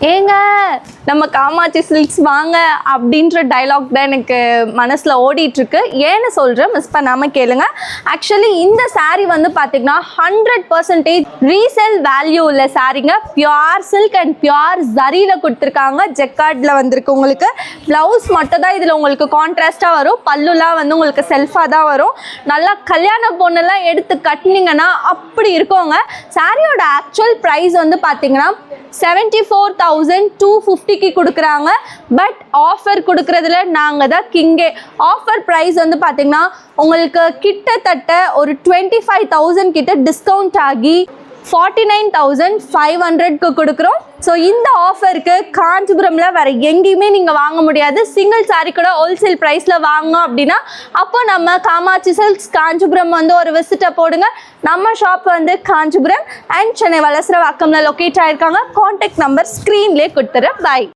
ஏங்க நம்ம காமாட்சி சில்க்ஸ் வாங்க அப்படின்ற டைலாக் தான் எனக்கு மனசில் ஓடிட்டுருக்கு. ஏன்னு சொல்கிறேன், மிஸ் பண்ணாமல் கேளுங்க. ஆக்சுவலி இந்த சாரீ வந்து பார்த்திங்கன்னா 100% ரீசேல் வேல்யூ உள்ள சாரீங்க. பியூர் சில்க் அண்ட் பியூர் ஜரியில் கொடுத்துருக்காங்க. ஜெக்கார்டில் வந்திருக்கு. உங்களுக்கு ப்ளவுஸ் மட்டும் தான் இதில் உங்களுக்கு கான்ட்ராஸ்ட்டாக வரும். பல்லுலாம் வந்து உங்களுக்கு செல்ஃபாக தான் வரும். நல்லா கல்யாண பொண்ணெல்லாம் எடுத்து கட்டினீங்கன்னா அப்படி இருக்கோங்க. சாரியோட ஆக்சுவல் ப்ரைஸ் வந்து பார்த்திங்கன்னா 74,250 கொடுக்குறாங்க. பட் ஆஃபர் கொடுக்குறதுல நாங்கள் தான் கிங்கே. ஆஃபர் ப்ரைஸ் வந்து பார்த்திங்கன்னா உங்களுக்கு கிட்டத்தட்ட ஒரு 25,000 கிட்ட டிஸ்கவுண்ட் ஆகி 49,500க்கு கொடுக்குறோம். ஸோ இந்த ஆஃபருக்கு காஞ்சிபுரமில் வேறு எங்கேயுமே நீங்கள் வாங்க முடியாது. சிங்கிள் சாரீ கூட ஹோல்சேல் ப்ரைஸில் வாங்கணும் அப்படின்னா அப்போ நம்ம காமாட்சி சில்க்ஸ் காஞ்சிபுரம் வந்து ஒரு விசிட்டை போடுங்க. நம்ம ஷாப் வந்து காஞ்சிபுரம் அண்ட் சென்னை வலசரவாக்கம்ல லொக்கேட் ஆகிருக்காங்க. கான்டாக்ட் நம்பர் ஸ்க்ரீன்லேயே கொடுத்துறேன். பாய்.